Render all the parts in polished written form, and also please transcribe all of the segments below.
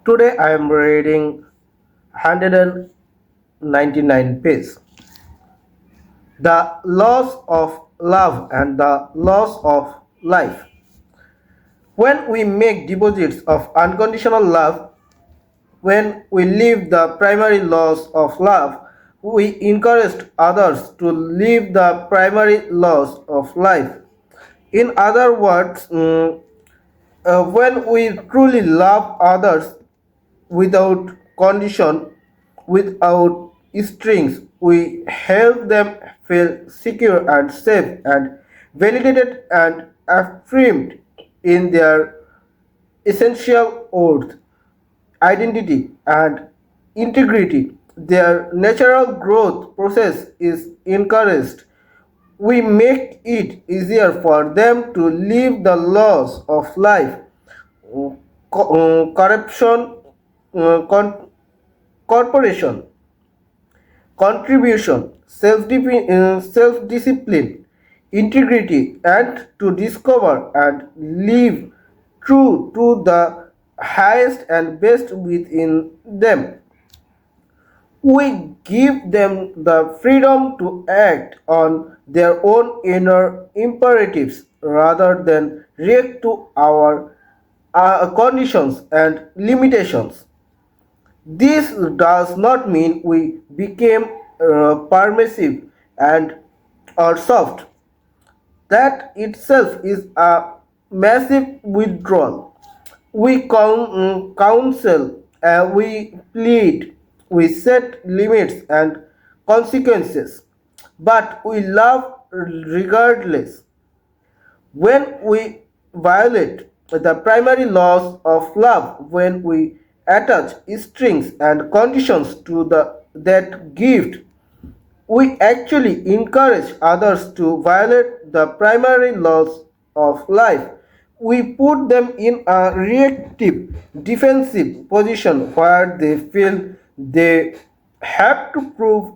Today I am reading 199 page. The loss of love and the loss of life. When we make deposits of unconditional love, when we leave the primary laws of love, we encourage others to live the primary laws of life. In other words, when we truly love others without condition, without strings, we help them feel secure and safe and validated and affirmed in their essential worth, identity, and integrity. Their natural growth process is encouraged. We make it easier for them to live the laws of life, corruption, corporation, contribution, self discipline, integrity, and to discover and live true to the highest and best within them. We give them the freedom to act on their own inner imperatives rather than react to our conditions and limitations. This does not mean we became permissive and or soft. That itself is a massive withdrawal. We counsel, we plead, we set limits and consequences, but we love regardless. When we violate the primary laws of love, when we attach strings and conditions to that gift, we actually encourage others to violate the primary laws of life. We put them in a reactive, defensive position where they feel they have to prove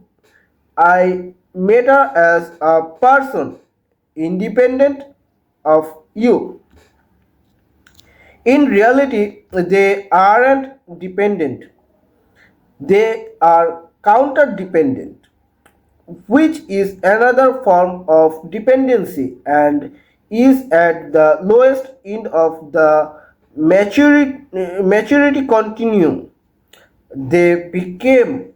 I matter as a person, independent of you. In reality, they aren't dependent, they are counter dependent, which is another form of dependency and is at the lowest end of the maturity continuum. They became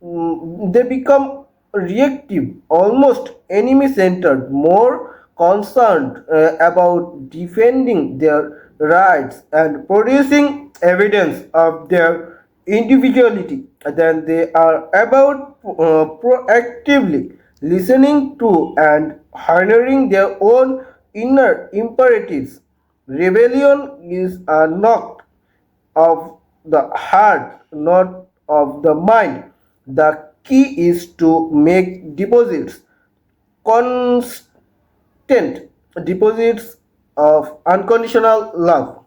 they become reactive, almost enemy centered, more concerned about defending their rights and producing evidence of their individuality than they are about proactively listening to and honoring their own inner imperatives. Rebellion is a knock of the heart, not of the mind. The key is to make deposits, constant deposits of unconditional love.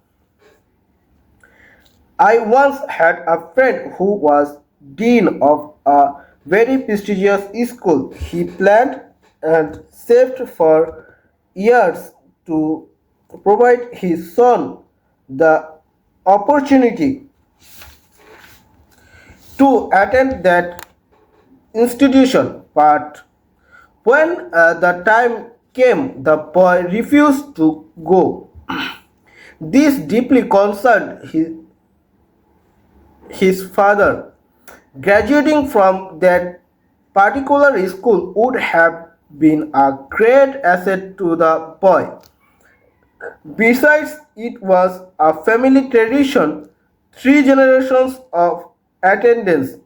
I once had a friend who was dean of a very prestigious school. He planned and saved for years to provide his son the opportunity to attend that institution, but when the time came, the boy refused to go. This deeply concerned his father. Graduating from that particular school would have been a great asset to the boy. Besides, it was a family tradition. Three generations of attendance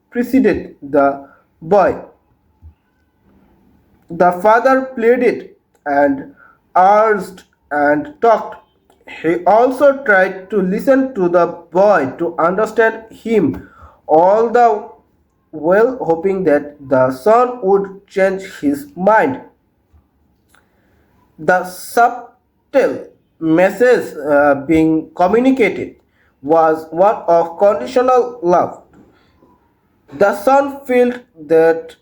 preceded the boy. The father pleaded and urged and talked. He also tried to listen to the boy to understand him, all the while hoping that the son would change his mind. The subtle message being communicated was one of conditional love. The son felt that,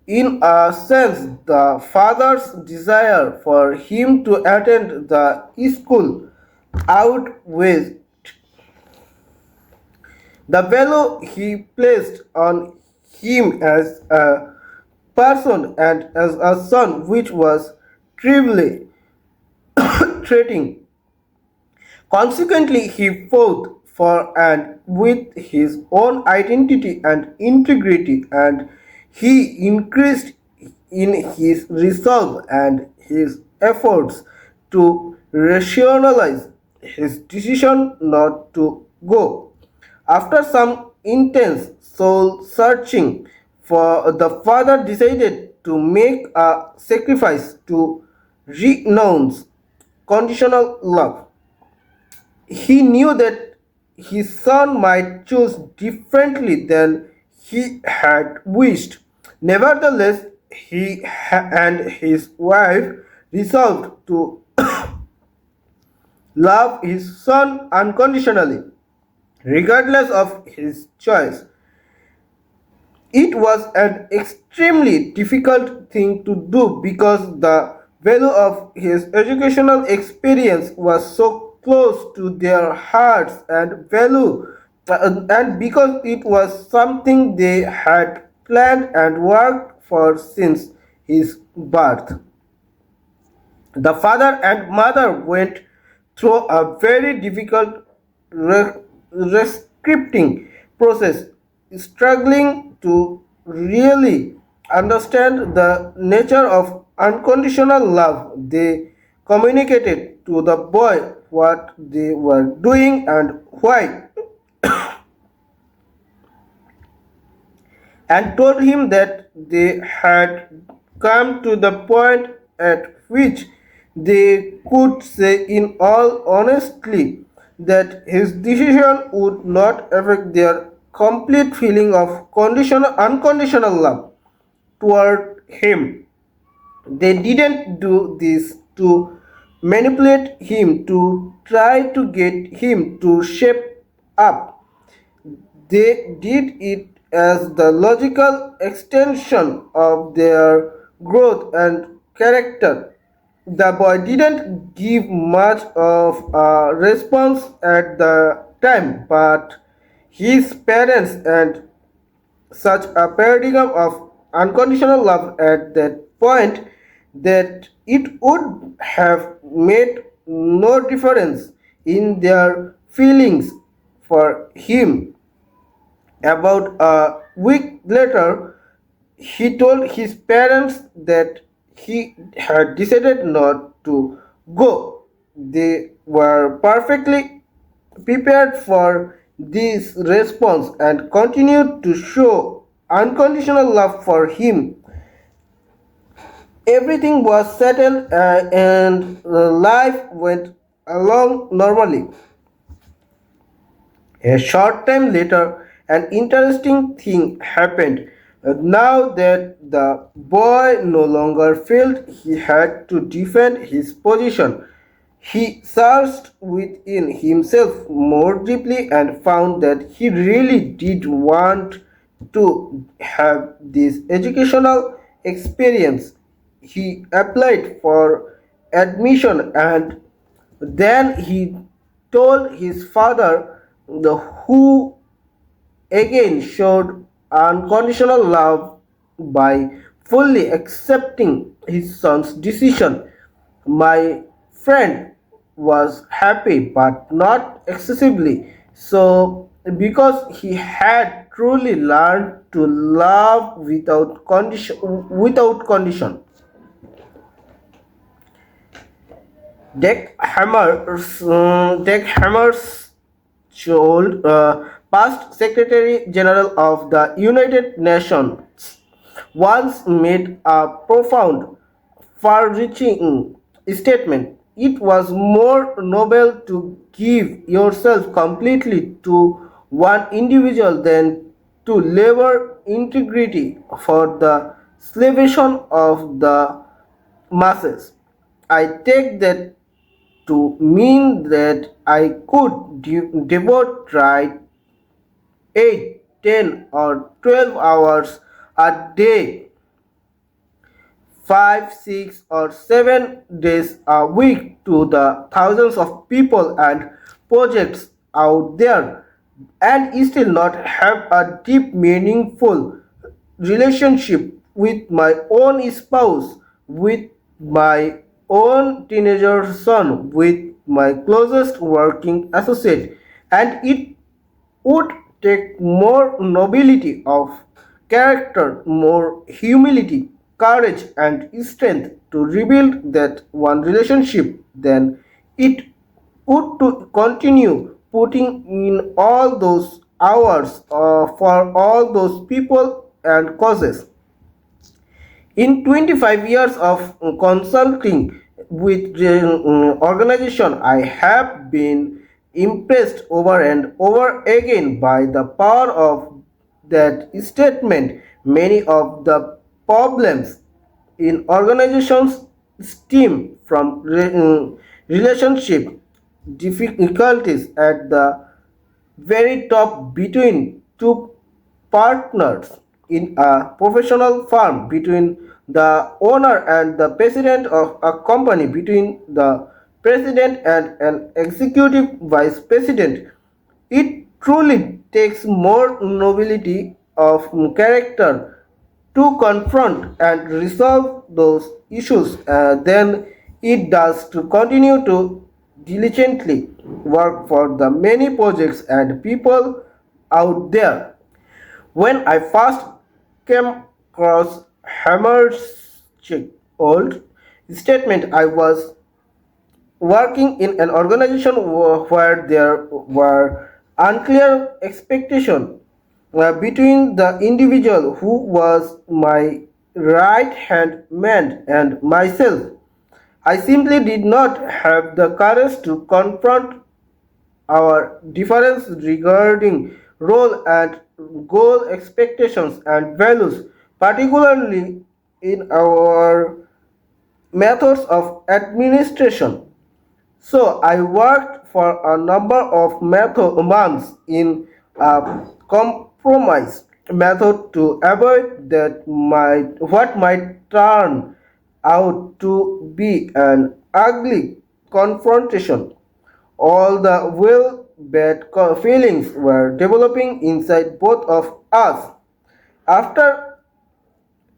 in a sense, the father's desire for him to attend the school outweighs The value he placed on him as a person and as a son, which was trivially threatening. Consequently, he fought for and with his own identity and integrity, and he increased in his resolve and his efforts to rationalize his decision not to go. After some intense soul searching, for the father decided to make a sacrifice to renounce conditional love. He knew that his son might choose differently than he had wished. Nevertheless, and his wife resolved to love his son unconditionally, regardless of his choice. It was an extremely difficult thing to do because the value of his educational experience was so close to their hearts and because it was something they had planned and worked for since his birth. The father and mother went through a very difficult rescripting process, struggling to really understand the nature of unconditional love. They communicated to the boy what they were doing and why, and told him that they had come to the point at which they could say in all honesty that his decision would not affect their complete feeling of unconditional love toward him. They didn't do this to manipulate him, to try to get him to shape up. They did it as the logical extension of their growth and character. The boy didn't give much of a response at the time, but his parents and such a paradigm of unconditional love at that point that it would have made no difference in their feelings for him. About a week later, he told his parents that he had decided not to go. They were perfectly prepared for this response and continued to show unconditional love for him. Everything was settled and life went along normally. A short time later, an interesting thing happened. Now that the boy no longer felt he had to defend his position, he searched within himself more deeply and found that he really did want to have this educational experience. He applied for admission and then he told his father, who again showed unconditional love by fully accepting his son's decision. My friend was happy but not excessively so because he had truly learned to love without condition. Deck Hammer's Scholl, past Secretary General of the United Nations, once made a profound, far reaching statement. It was more noble to give yourself completely to one individual than to labor integrity for the salvation of the masses. I take that to mean that I could devote right 8, 10, or 12 hours a day, 5, 6, or 7 days a week to the thousands of people and projects out there. and still not have a deep, meaningful relationship with my own spouse, with my own teenager son, with my closest working associate, and it would take more nobility of character, more humility, courage, and strength to rebuild that one relationship than it would to continue putting in all those hours for all those people and causes. In 25 years of consulting with organization, I have been impressed over and over again by the power of that statement. Many of the problems in organizations stem from relationship difficulties at the very top between two partners in a professional firm, between the owner and the president of a company, between the president and an executive vice president. It truly takes more nobility of character to confront and resolve those issues than it does to continue to diligently work for the many projects and people out there. When I first came across Hammer's old statement, I was working in an organization where there were unclear expectations between the individual who was my right hand man and myself. I simply did not have the courage to confront our difference regarding role and goal expectations and values, particularly in our methods of administration. So I worked for a number of months in a compromise method to avoid that might what might turn out to be an ugly confrontation. All the well bad feelings were developing inside both of us. After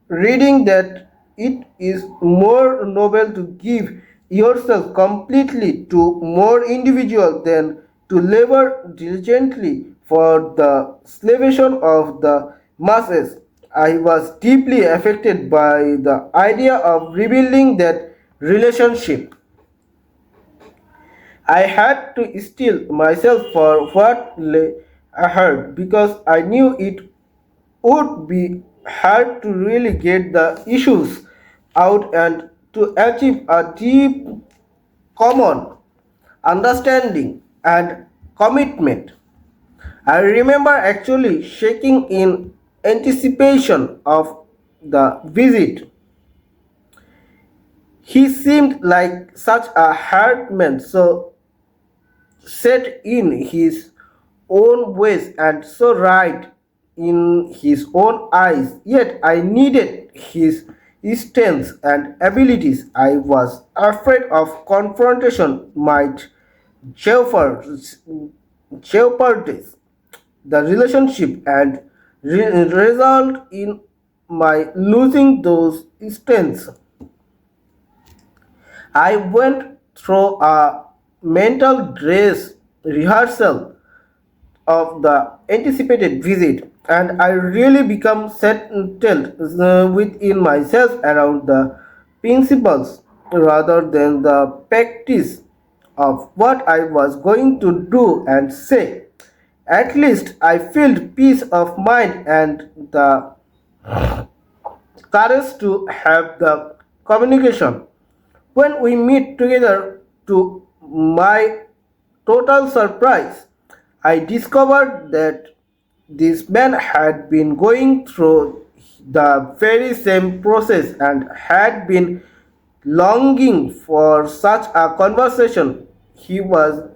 reading that it is more noble to give yourself completely to more individual than to labor diligently for the salvation of the masses. I was deeply affected by the idea of rebuilding that relationship. I had to steel myself for what lay ahead because I knew it would be hard to really get the issues out and to achieve a deep common understanding and commitment. I remember actually shaking in anticipation of the visit. He seemed like such a hard man, so set in his own ways and so right in his own eyes. Yet I needed his strengths and abilities. I was afraid of confrontation might jeopardize jeopardize the relationship and result in my losing those strengths. I went through a mental dress rehearsal of the anticipated visit, and I really become settled within myself around the principles rather than the practice of what I was going to do and say. At least I felt peace of mind and the courage to have the communication. When we meet together, to my total surprise, I discovered that this man had been going through the very same process and had been longing for such a conversation. He was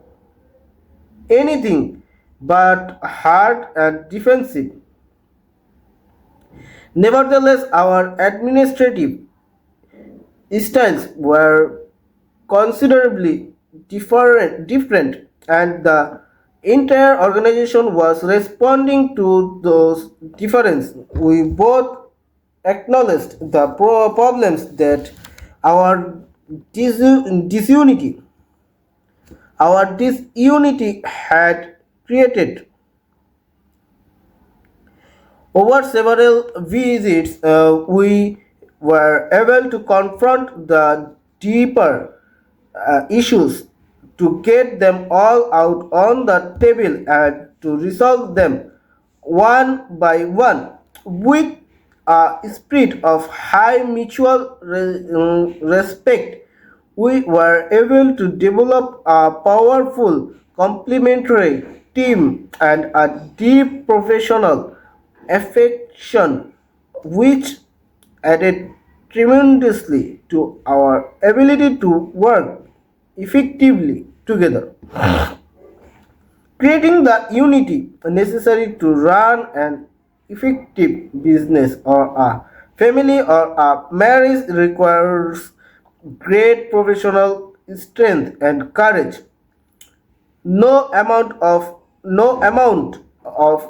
anything but hard and defensive. Nevertheless, our administrative styles were considerably different and the Entire organization was responding to those differences. We both acknowledged the problems that our disunity disunity had created. Over several visits, we were able to confront the deeper issues, to get them all out on the table and to resolve them one by one with a spirit of high mutual respect. We were able to develop a powerful complementary team and a deep professional affection, which added tremendously to our ability to work effectively together, creating the unity necessary to run an effective business or a family or a marriage requires great professional strength and courage. No amount of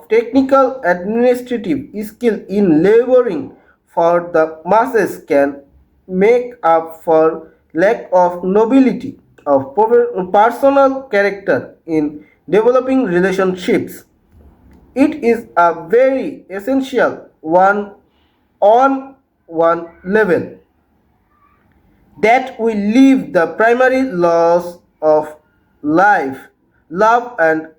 technical administrative skill in laboring for the masses can make up for lack of nobility of personal character in developing relationships. It is a very essential one on one level that we live the primary laws of life, love, and